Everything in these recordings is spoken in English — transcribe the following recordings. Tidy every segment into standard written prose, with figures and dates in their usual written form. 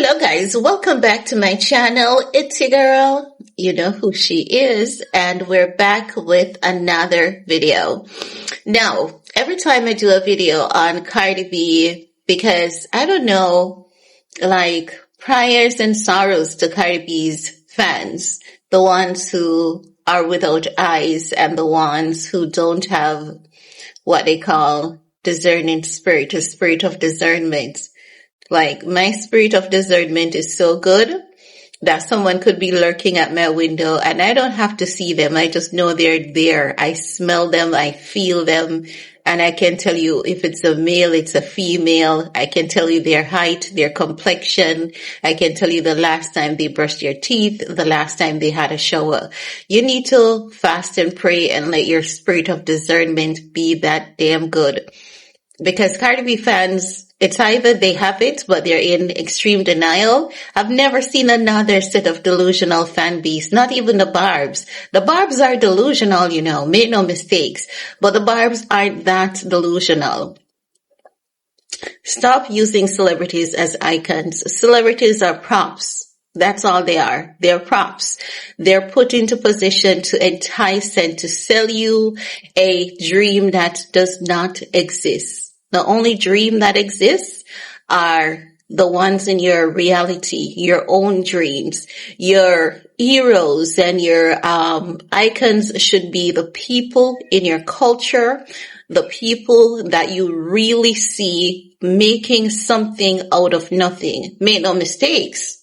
So guys, welcome back to my channel. It's your girl, you know who she is, and we're back with another video. Now, every time I do a video on Cardi B, because I don't know, like prayers and sorrows to Cardi B's fans, the ones who are without eyes and the ones who don't have what they call discerning spirit, a spirit of discernment. Like, my spirit of discernment is so good that someone could be lurking at my window and I don't have to see them. I just know they're there. I smell them. I feel them. And I can tell you if it's a male, it's a female. I can tell you their height, their complexion. I can tell you the last time they brushed their teeth, the last time they had a shower. You need to fast and pray and let your spirit of discernment be that damn good. Because Cardi B fans, it's either they have it, but they're in extreme denial. I've never seen another set of delusional fan base, not even the Barbs. The Barbs are delusional, you know, make no mistakes. But the Barbs aren't that delusional. Stop using celebrities as icons. Celebrities are props. That's all they are. They're props. They're put into position to entice and to sell you a dream that does not exist. The only dream that exists are the ones in your reality, your own dreams. Your heroes and your icons should be the people in your culture, the people that you really see making something out of nothing. Make no mistakes.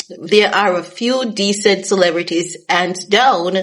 There are a few decent celebrities, and down,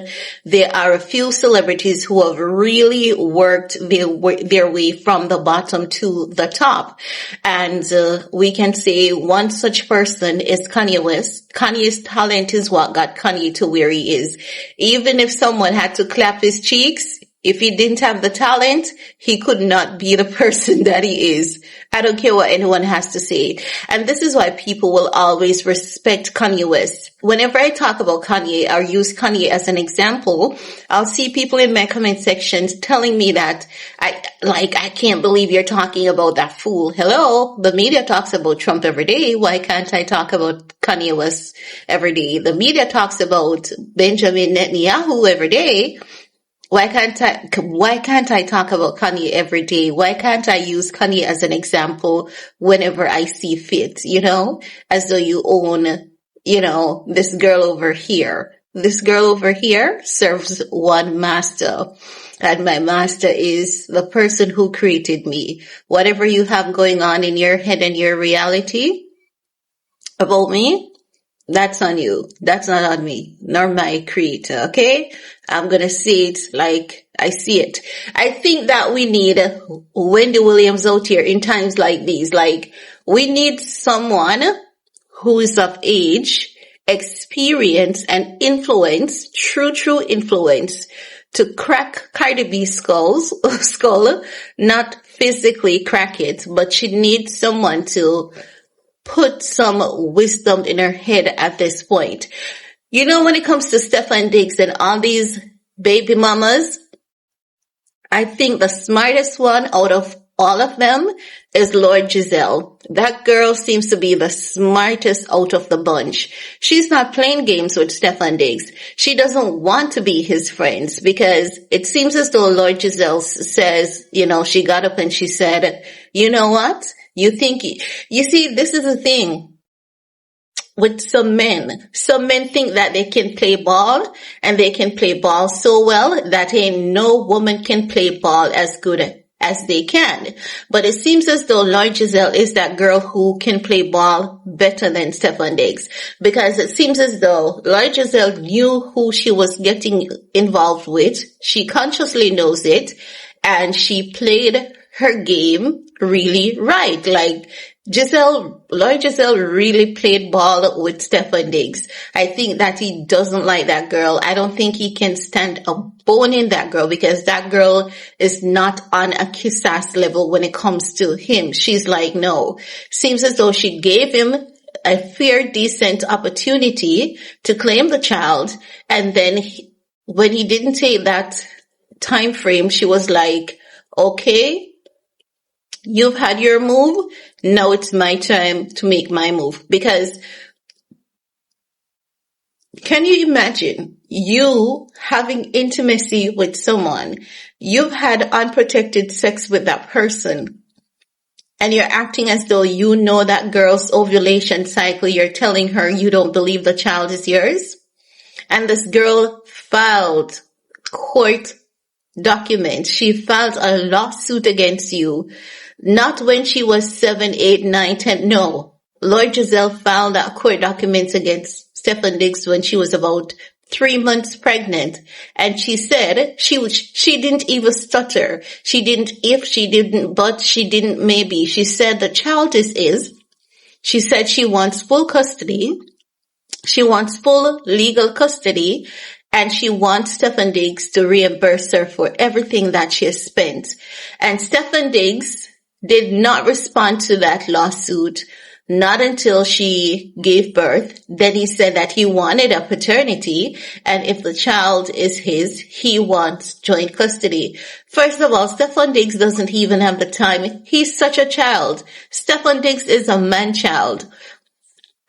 there are a few celebrities who have really worked their way from the bottom to the top. And we can say one such person is Kanye West. Kanye's talent is what got Kanye to where he is. Even if someone had to clap his cheeks, if he didn't have the talent, he could not be the person that he is. I don't care what anyone has to say. And this is why people will always respect Kanye West. Whenever I talk about Kanye or use Kanye as an example, I'll see people in my comment sections telling me that I can't believe you're talking about that fool. Hello, the media talks about Trump every day. Why can't I talk about Kanye West every day? The media talks about Benjamin Netanyahu every day. Why can't I talk about Kanye every day? Why can't I use Kanye as an example whenever I see fit, you know? As though you own, you know, this girl over here. This girl over here serves one master. And my master is the person who created me. Whatever you have going on in your head and your reality about me, that's on you. That's not on me, nor my creator, okay? I'm gonna say it like I see it. I think that we need Wendy Williams out here in times like these. Like, we need someone who is of age, experience, and influence, true influence, to crack Cardi B's skull, not physically crack it, but she needs someone to put some wisdom in her head at this point. You know, when it comes to Stefon Diggs and all these baby mamas, I think the smartest one out of all of them is Lord Jazelle. That girl seems to be the smartest out of the bunch. She's not playing games with Stefon Diggs. She doesn't want to be his friends because it seems as though Lord Jazelle says, you know, she got up and she said, you know what? You see, this is the thing with some men. Some men think that they can play ball and they can play ball so well that ain't no woman can play ball as good as they can. But it seems as though Lord Jazelle is that girl who can play ball better than Stefon Diggs, because it seems as though Lord Jazelle knew who she was getting involved with. She consciously knows it, and she played her game really right. Like, Lord Jazelle really played ball with Stefon Diggs. I think that he doesn't like that girl. I don't think he can stand a bone in that girl, because that girl is not on a kiss ass level when it comes to him. She's like, no. Seems as though she gave him a fair, decent opportunity to claim the child. And then when he didn't take that time frame, she was like, okay, You've had your move. Now it's my time to make my move. Because can you imagine you having intimacy with someone? You've had unprotected sex with that person, and you're acting as though you know that girl's ovulation cycle. You're telling her you don't believe the child is yours. And this girl filed court documents. She filed a lawsuit against you. Not when she was 7, 8, 9, 10. No. Lord Jazelle filed that court documents against Stefon Diggs when she was about 3 months pregnant. And she said she didn't even stutter. She didn't if, she didn't but, she didn't maybe. She said the child is his. She said she wants full custody. She wants full legal custody, and she wants Stefon Diggs to reimburse her for everything that she has spent. And Stefon Diggs did not respond to that lawsuit, not until she gave birth. Then he said that he wanted a paternity, and if the child is his, he wants joint custody. First of all, Stefon Diggs doesn't even have the time. He's such a child. Stefon Diggs is a man-child.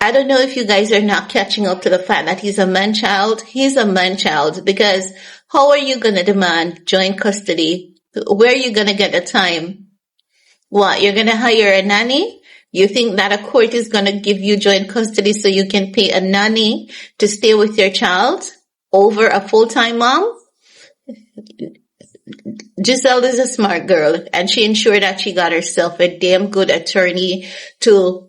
I don't know if you guys are not catching up to the fact that he's a man-child. He's a man-child, because how are you going to demand joint custody? Where are you going to get the time? What, you're going to hire a nanny? You think that a court is going to give you joint custody so you can pay a nanny to stay with your child over a full-time mom? Jazelle is a smart girl, and she ensured that she got herself a damn good attorney to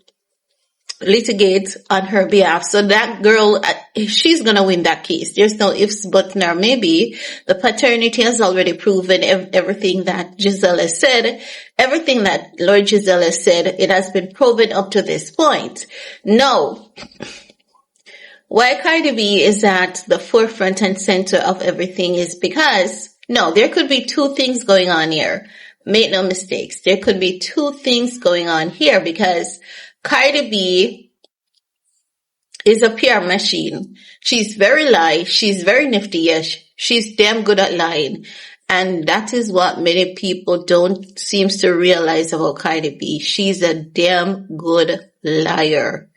litigate on her behalf. So that girl, she's going to win that case. There's no ifs, buts, nor maybe. The paternity has already proven everything that Jazelle has said. Everything that Lord Jazelle has said, it has been proven up to this point. No. Why Cardi B is at the forefront and center of everything is because, no, there could be two things going on here. Make no mistakes. There could be two things going on here, because Cardi B is a PR machine. She's very live. She's very nifty. Yes, she's damn good at lying. And that is what many people don't seem to realize about Cardi B. She's a damn good liar.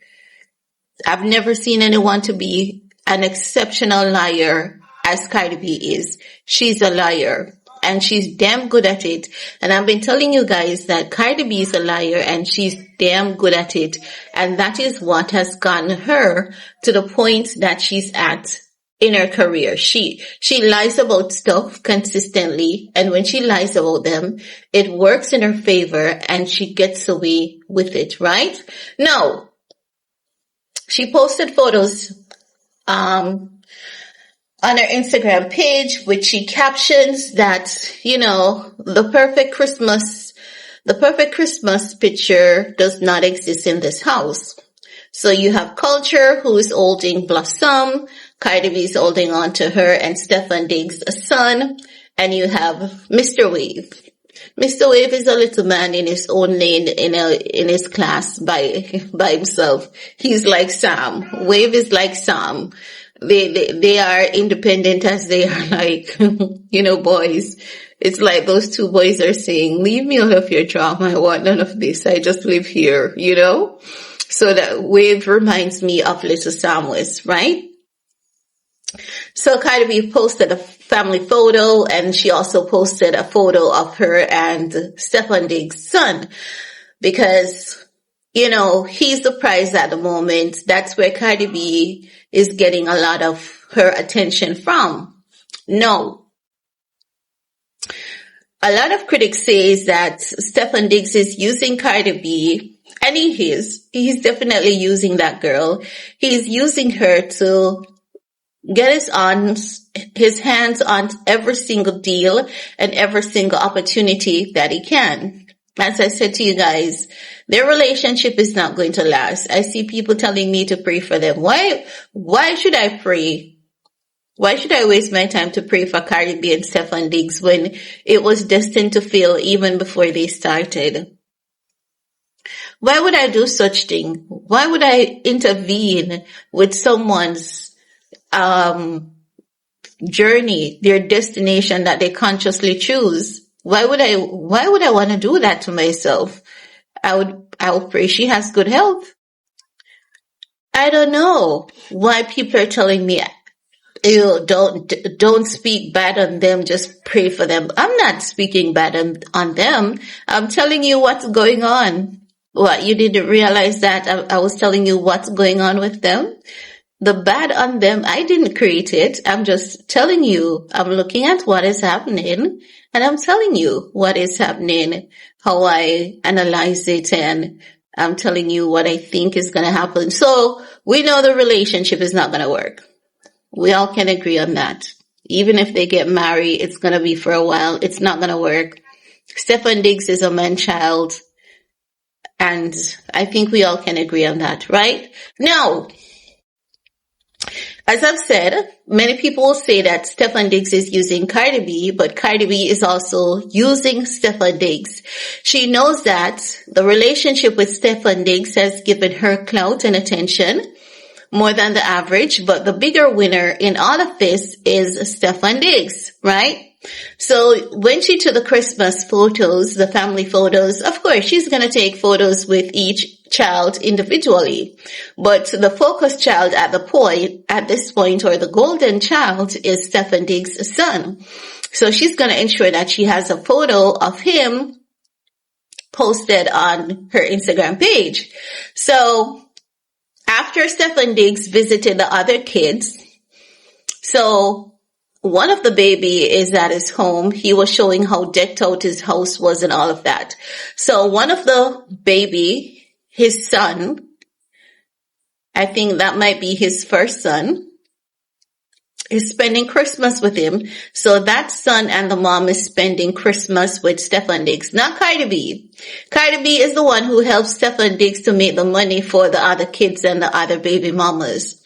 I've never seen anyone to be an exceptional liar as Cardi B is. She's a liar. And she's damn good at it. And I've been telling you guys that Cardi B is a liar, and she's damn good at it. And that is what has gotten her to the point that she's at in her career. She lies about stuff consistently, and when she lies about them, it works in her favor, and she gets away with it, right? Now, she posted photos, on her Instagram page, which she captions that, you know, the perfect Christmas picture does not exist in this house. So you have Culture, who is holding Blossom, Cardi B is holding on to her, and Stefon Diggs, a son, and you have Mr. Wave. Mr. Wave is a little man in his own lane, in his class by himself. He's like Sam. Wave is like Sam. They are independent as they are like, you know, boys. It's like those two boys are saying, leave me out of your drama. I want none of this. I just live here, you know? So that Wave reminds me of little Sam was, right? So Cardi B posted a family photo, and she also posted a photo of her and Stefon Diggs' son, because, you know, he's the prize at the moment. That's where Cardi B is getting a lot of her attention from. No. A lot of critics say that Stefon Diggs is using Cardi B, and he is. He's definitely using that girl. He's using her to get his hands on every single deal and every single opportunity that he can. As I said to you guys, their relationship is not going to last. I see people telling me to pray for them. Why should I pray? Why should I waste my time to pray for Cardi B and Stefon Diggs when it was destined to fail even before they started? Why would I do such thing? Why would I intervene with someone's journey, their destination that they consciously choose? Why would I want to do that to myself? I would pray she has good health. I don't know why people are telling me, ew, don't speak bad on them, just pray for them. I'm not speaking bad on them. I'm telling you what's going on. What, you didn't realize that I was telling you what's going on with them? The bad on them, I didn't create it. I'm just telling you, I'm looking at what is happening and I'm telling you what is happening, how I analyze it, and I'm telling you what I think is going to happen. So we know the relationship is not going to work. We all can agree on that. Even if they get married, it's going to be for a while. It's not going to work. Stefon Diggs is a man-child. And I think we all can agree on that, right? Now, as I've said, many people will say that Stefon Diggs is using Cardi B, but Cardi B is also using Stefon Diggs. She knows that the relationship with Stefon Diggs has given her clout and attention more than the average, but the bigger winner in all of this is Stefon Diggs, right? So when she took the Christmas photos, the family photos, of course, she's going to take photos with each child individually. But the focus child at this point, or the golden child, is Stefon Diggs' son. So she's going to ensure that she has a photo of him posted on her Instagram page. So after Stefon Diggs visited the other kids, so one of the baby is at his home. He was showing how decked out his house was and all of that. So one of the baby, his son, I think that might be his first son, is spending Christmas with him. So that son and the mom is spending Christmas with Stefon Diggs, not Cardi B. Cardi B is the one who helps Stefon Diggs to make the money for the other kids and the other baby mamas.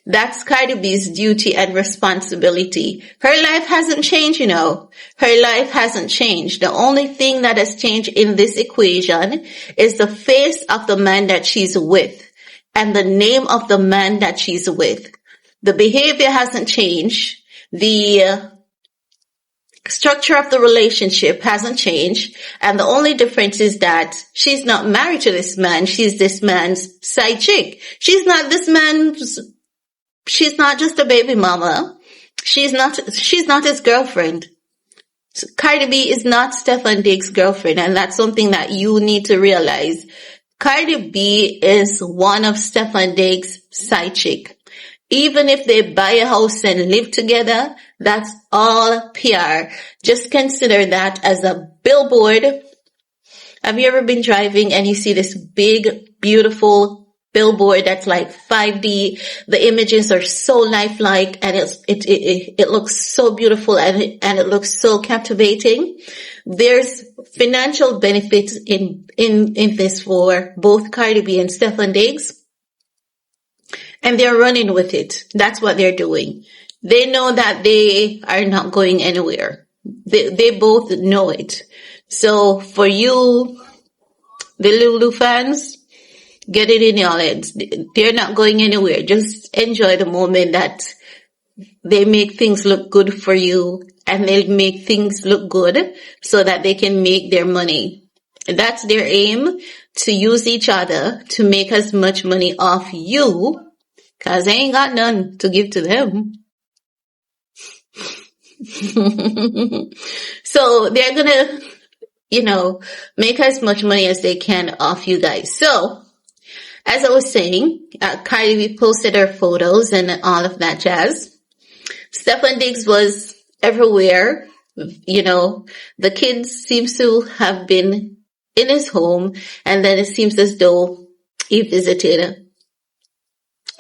That's Cardi B's duty and responsibility. Her life hasn't changed, you know. Her life hasn't changed. The only thing that has changed in this equation is the face of the man that she's with and the name of the man that she's with. The behavior hasn't changed. The structure of the relationship hasn't changed. And the only difference is that she's not married to this man. She's this man's side chick. She's not just a baby mama. She's not his girlfriend. Cardi B is not Stefon Diggs' girlfriend, and that's something that you need to realize. Cardi B is one of Stefon Diggs' side chick. Even if they buy a house and live together, that's all PR. Just consider that as a billboard. Have you ever been driving and you see this big, beautiful billboard that's like 5D? The images are so lifelike and it looks so beautiful and it looks so captivating. There's financial benefits in this for both Cardi B and Stefon Diggs. And they're running with it. That's what they're doing. They know that they are not going anywhere. They both know it. So for you, the Lulu fans, get it in your heads. They're not going anywhere. Just enjoy the moment that they make things look good for you, and they'll make things look good so that they can make their money. That's their aim, to use each other to make as much money off you, because they ain't got none to give to them. So they're gonna, make as much money as they can off you guys. So, as I was saying, Cardi B posted her photos and all of that jazz. Stefon Diggs was everywhere. The kids seems to have been in his home, and then it seems as though he visited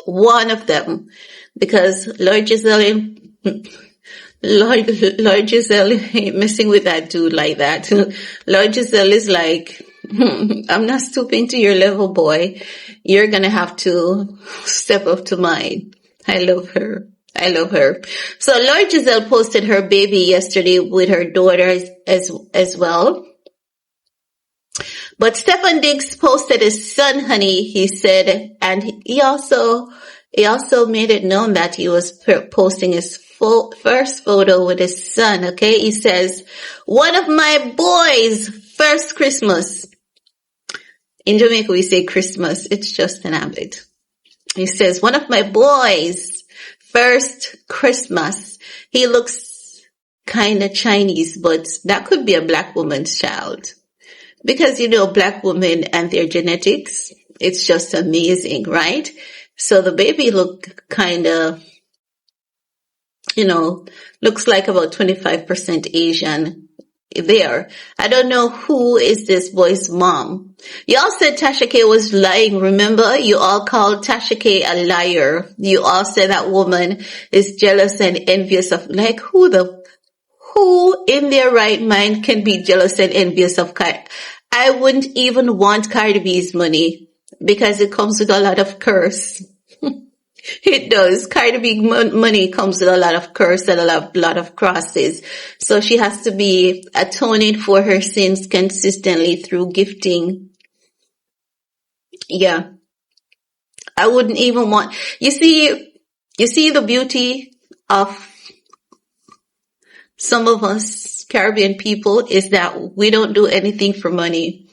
one of them, because Lord Jazelle ain't messing with that dude like that. Lord Jazelle is like, I'm not stooping to your level, boy. You're gonna have to step up to mine. I love her. So Lord Jazelle posted her baby yesterday with her daughter as well. But Stefon Diggs posted his son, honey, he said, and he also He also made it known that he was posting his first photo with his son, okay? He says, one of my boys' first Christmas. In Jamaica, we say Christmas. It's just an habit. He says, one of my boys' first Christmas. He looks kind of Chinese, but that could be a black woman's child. Because, black women and their genetics, it's just amazing, right? So the baby look kind of, looks like about 25% Asian there. I don't know who is this boy's mom. Y'all said TashaK was lying. Remember, you all called TashaK a liar. You all said that woman is jealous and envious of, like, who in their right mind can be jealous and envious of Cardi? I wouldn't even want Cardi B's money because it comes with a lot of curse. It does. Cardi B money comes with a lot of curse and a lot of crosses. So she has to be atoning for her sins consistently through gifting. Yeah. I wouldn't even want, you see the beauty of some of us Caribbean people is that we don't do anything for money.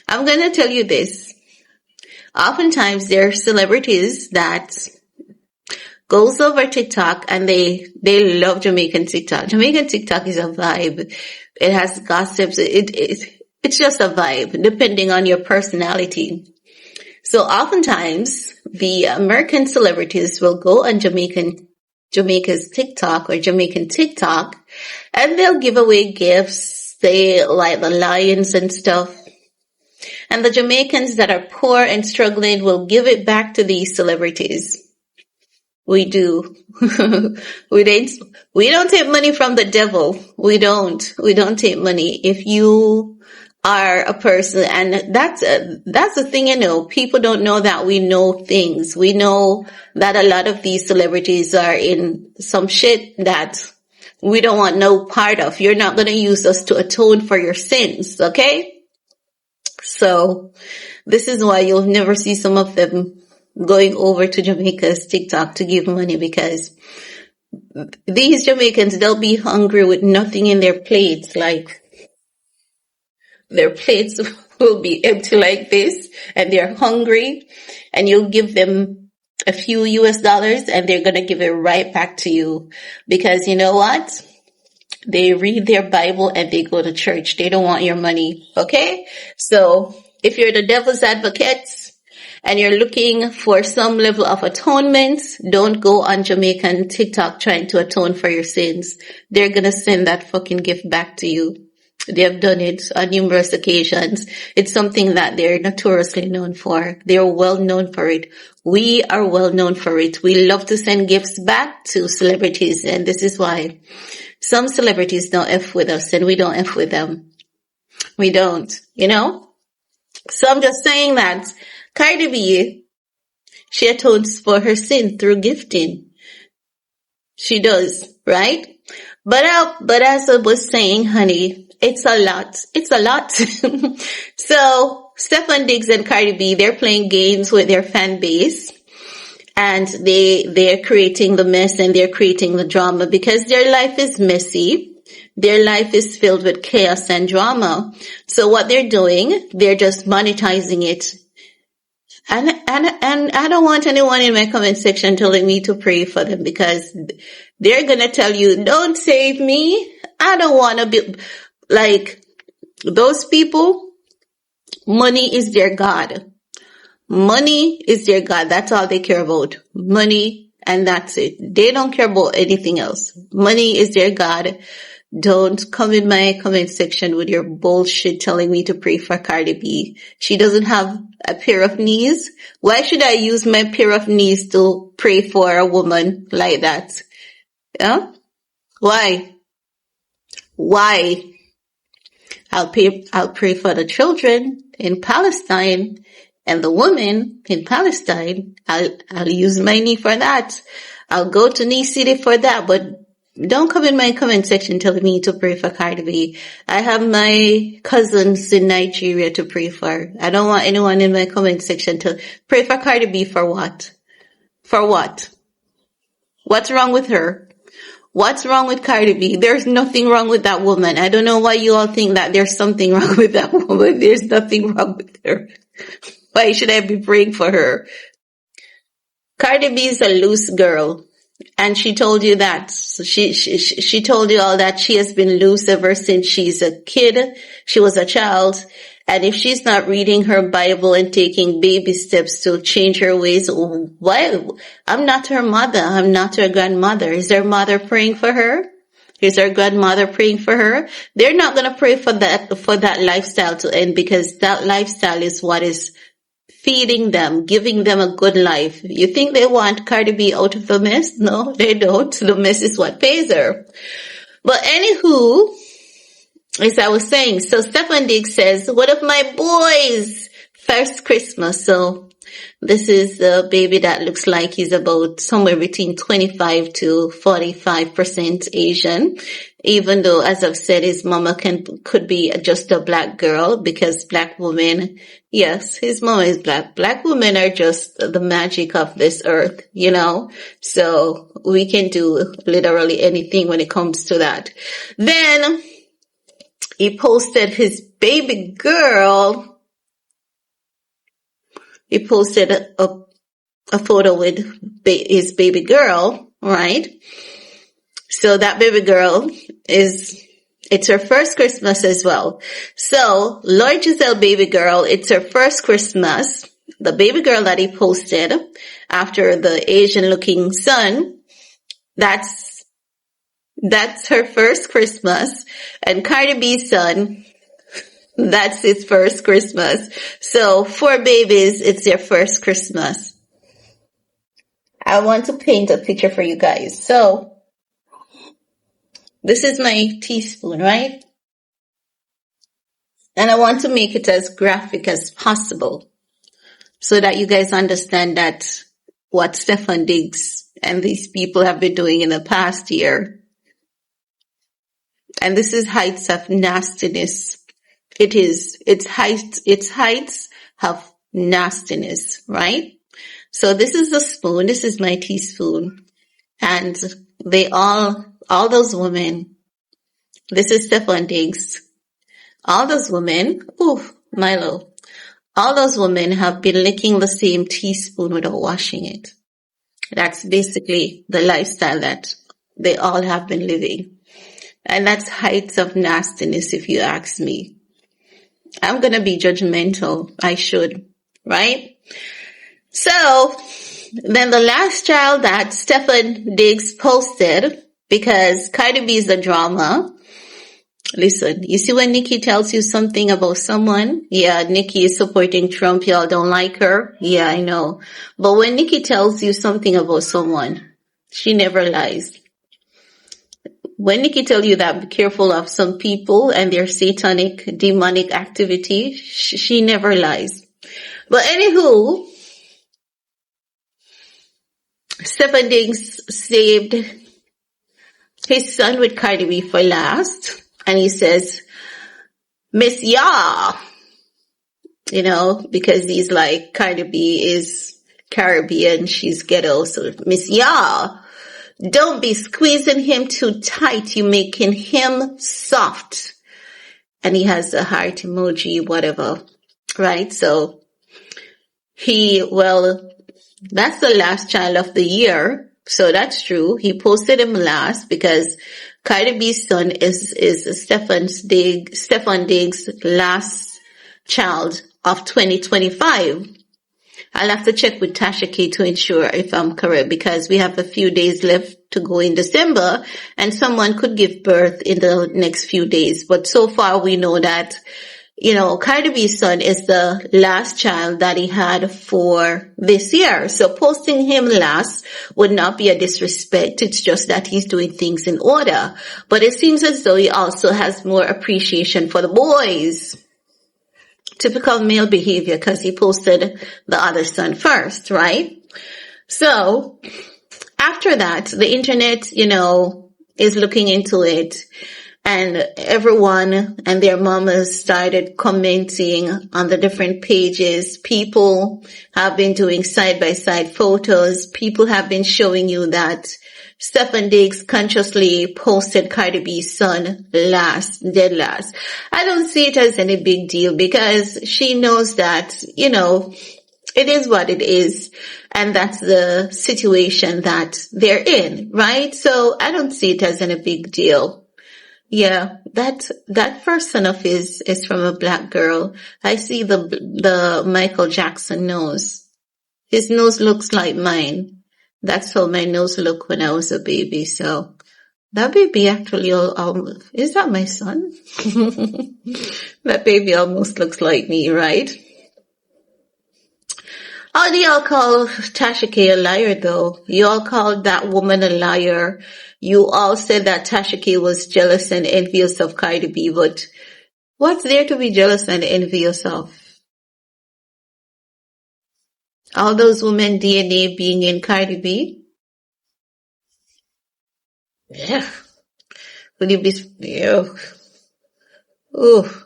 I'm going to tell you this. Oftentimes there are celebrities that goes over TikTok and they love Jamaican TikTok. Jamaican TikTok is a vibe. It has gossips. It's just a vibe depending on your personality. So oftentimes the American celebrities will go on Jamaica's TikTok or Jamaican TikTok and they'll give away gifts. They like the lions and stuff. And the Jamaicans that are poor and struggling will give it back to these celebrities. We do. We don't take money from the devil. We don't take money. If you are a person, and that's the thing, people don't know that we know things. We know that a lot of these celebrities are in some shit that we don't want no part of. You're not going to use us to atone for your sins, okay? So this is why you'll never see some of them going over to Jamaica's TikTok to give money, because these Jamaicans, they'll be hungry with nothing in their plates. Like, their plates will be empty like this and they're hungry, and you'll give them a few US dollars and they're going to give it right back to you, because you know what? They read their Bible and they go to church. They don't want your money. Okay? So if you're the devil's advocate and you're looking for some level of atonement, don't go on Jamaican TikTok trying to atone for your sins. They're going to send that fucking gift back to you. They have done it on numerous occasions. It's something that they're notoriously known for. They're well known for it. We are well known for it. We love to send gifts back to celebrities, and this is why some celebrities don't F with us and we don't F with them. We don't, So I'm just saying that Cardi B, she atones for her sin through gifting. She does, right? But as I was saying, honey, it's a lot. It's a lot. So Stefon Diggs and Cardi B, they're playing games with their fan base, and they're creating the mess and they're creating the drama because their life is messy. Their life is filled with chaos and drama. So what they're doing, they're just monetizing it. And I don't want anyone in my comment section telling me to pray for them, because they're going to tell you, don't save me. I don't want to be like those people. Money is their God. Money is their God. That's all they care about. Money, and that's it. They don't care about anything else. Money is their God. Don't come in my comment section with your bullshit telling me to pray for Cardi B. She doesn't have a pair of knees. Why should I use my pair of knees to pray for a woman like that? Yeah? Why? I'll pray for the children in Palestine and the women in Palestine. I'll use my knee for that. I'll go to Knee City for that, but don't come in my comment section telling me to pray for Cardi B. I have my cousins in Nigeria to pray for. I don't want anyone in my comment section to pray for Cardi B for what? For what? What's wrong with her? What's wrong with Cardi B? There's nothing wrong with that woman. I don't know why you all think that there's something wrong with that woman. There's nothing wrong with her. Why should I be praying for her? Cardi B is a loose girl. And she told you that. So she told you all that she has been loose ever since she's a kid. She was a child. And if she's not reading her Bible and taking baby steps to change her ways, why? I'm not her mother. I'm not her grandmother. Is her mother praying for her? Is her grandmother praying for her? They're not going to pray for that lifestyle to end, because that lifestyle is what is feeding them, giving them a good life. You think they want Cardi B out of the mess? No, they don't. The mess is what pays her. But anywho, as I was saying, so Stefon Diggs says, one of my boys' first Christmas. So this is a baby that looks like he's about somewhere between 25 to 45% Asian. Even though, as I've said, his mama could be just a black girl, because black women, yes, his mama is black. Black women are just the magic of this earth, you know? So we can do literally anything when it comes to that. Then he posted his baby girl. He posted a photo with his baby girl, right? So that baby girl it's her first Christmas as well. So Lord Jazelle baby girl, it's her first Christmas. The baby girl that he posted after the Asian looking son, that's her first Christmas. And Cardi B's son, that's his first Christmas. So 4 babies, it's their first Christmas. I want to paint a picture for you guys. So this is my teaspoon, right? And I want to make it as graphic as possible so that you guys understand that what Stefon Diggs and these people have been doing in the past year. And this is heights of nastiness. It is. It's heights of nastiness, right? So this is the spoon. This is my teaspoon. And all those women, this is Stefon Diggs. All those women, Milo, all those women have been licking the same teaspoon without washing it. That's basically the lifestyle that they all have been living. And that's heights of nastiness, if you ask me. I'm going to be judgmental. I should, right? So then the last child that Stefon Diggs posted, because Cardi B is the drama. Listen, you see when Nikki tells you something about someone? Yeah, Nikki is supporting Trump. Y'all don't like her. Yeah, I know. But when Nikki tells you something about someone, she never lies. When Nikki tells you that, be careful of some people and their satanic, demonic activity, she never lies. But anywho, Stefon Diggs saved his son with Cardi B for last. And he says, Miss Ya, you know, because he's like, Cardi B is Caribbean, she's ghetto. So Miss Ya, don't be squeezing him too tight. You're making him soft. And he has a heart emoji, whatever. Right? So that's the last child of the year. So that's true. He posted him last because Cardi B's son is Stefon Diggs' last child of 2025. I'll have to check with TashaK to ensure if I'm correct, because we have a few days left to go in December and someone could give birth in the next few days. But so far we know that, you know, Cardi B's son is the last child that he had for this year. So posting him last would not be a disrespect. It's just that he's doing things in order. But it seems as though he also has more appreciation for the boys. Typical male behavior, because he posted the other son first, right? So after that, the internet, you know, is looking into it. And everyone and their mamas started commenting on the different pages. People have been doing side-by-side photos. People have been showing you that Stefon Diggs consciously posted Cardi B's son dead last. I don't see it as any big deal because she knows that, it is what it is. And that's the situation that they're in, right? So I don't see it as any big deal. Yeah, that first son of his is from a black girl. I see the Michael Jackson nose. His nose looks like mine. That's how my nose looked when I was a baby. So that baby actually, is that my son? That baby almost looks like me, right? How do y'all call TashaK a liar though? You all called that woman a liar. You all said that TashaK was jealous and envious of Cardi B, but what's there to be jealous and envious of? All those women DNA being in Cardi B? Yeah. Would you be, yeah. Oh,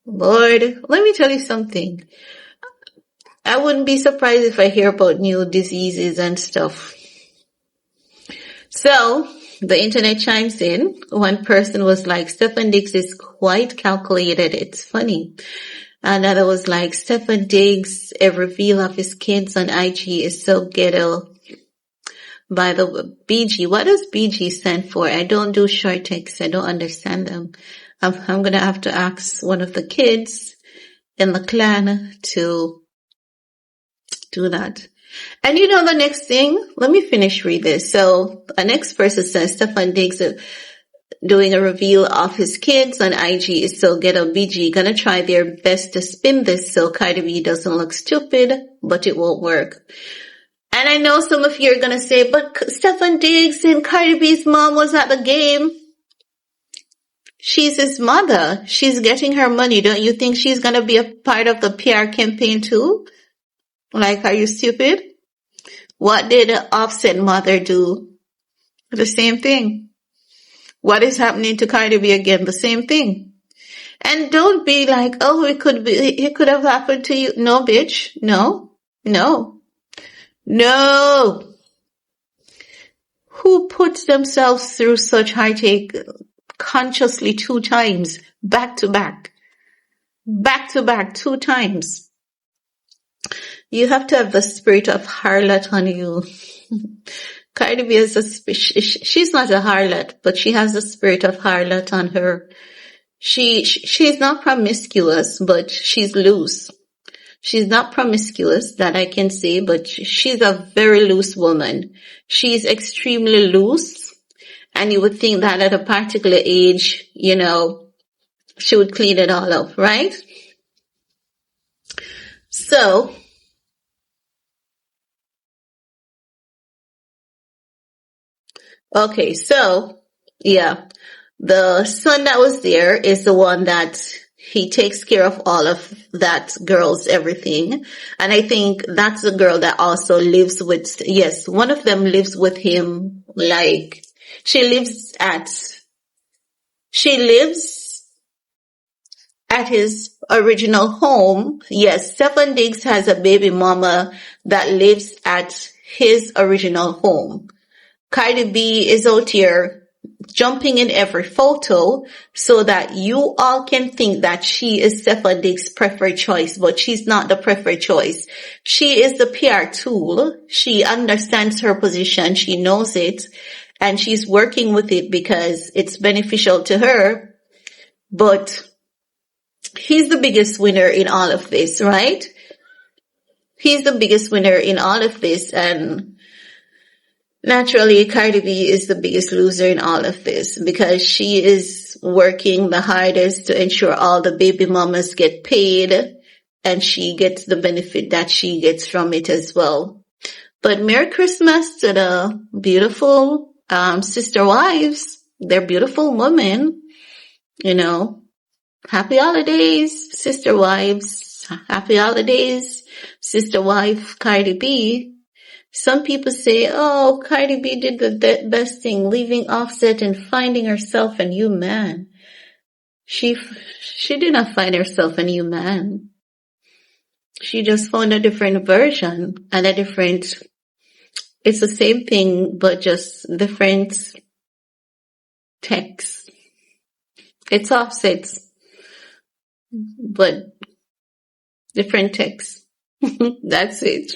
Lord, let me tell you something. I wouldn't be surprised if I hear about new diseases and stuff. So, the internet chimes in. One person was like, Stefon Diggs is quite calculated. It's funny. Another was like, Stefon Diggs, a reveal of his kids on IG is so ghetto. By the BG, what does BG stand for? I don't do short texts. I don't understand them. I'm gonna have to ask one of the kids in the clan to do that. And the next thing, let me finish read this. So a next person says Stefon Diggs doing a reveal of his kids on IG is so ghetto. BG gonna try their best to spin this so Cardi B doesn't look stupid, but it won't work. And I know some of you are gonna say, but Stefon Diggs and Cardi B's mom was at the game. She's his mother. She's getting her money. Don't you think she's gonna be a part of the PR campaign too? Like, are you stupid? What did Offset mother do? The same thing. What is happening to Cardi B again? The same thing. And don't be like, oh, it could have happened to you. No, bitch. No. Who puts themselves through such heartache consciously 2 times, back to back, 2 times? You have to have the spirit of harlot on you. Cardi B has she's not a harlot, but she has the spirit of harlot on her. She's not promiscuous, but she's loose. She's not promiscuous, that I can say, but she's a very loose woman. She's extremely loose, and you would think that at a particular age, she would clean it all up, right? So, okay, so, yeah, the son that was there is the one that he takes care of all of that girl's everything. And I think that's the girl that also lives with, yes, one of them lives with him, like, she lives at his original home. Yes, Stefon Diggs has a baby mama that lives at his original home. Cardi B is out here jumping in every photo so that you all can think that she is Stefon Diggs' preferred choice, but she's not the preferred choice. She is the PR tool. She understands her position. She knows it, and she's working with it because it's beneficial to her. But he's the biggest winner in all of this, right? He's the biggest winner in all of this, and naturally, Cardi B is the biggest loser in all of this because she is working the hardest to ensure all the baby mamas get paid, and she gets the benefit that she gets from it as well. But Merry Christmas to the beautiful sister wives. They're beautiful women, Happy holidays, sister wives. Happy holidays, sister wife Cardi B. Some people say, oh, Cardi B did the best thing, leaving Offset and finding herself a new man. She did not find herself a new man. She just found a different version and it's the same thing, but just different text. It's Offset, but different text. That's it.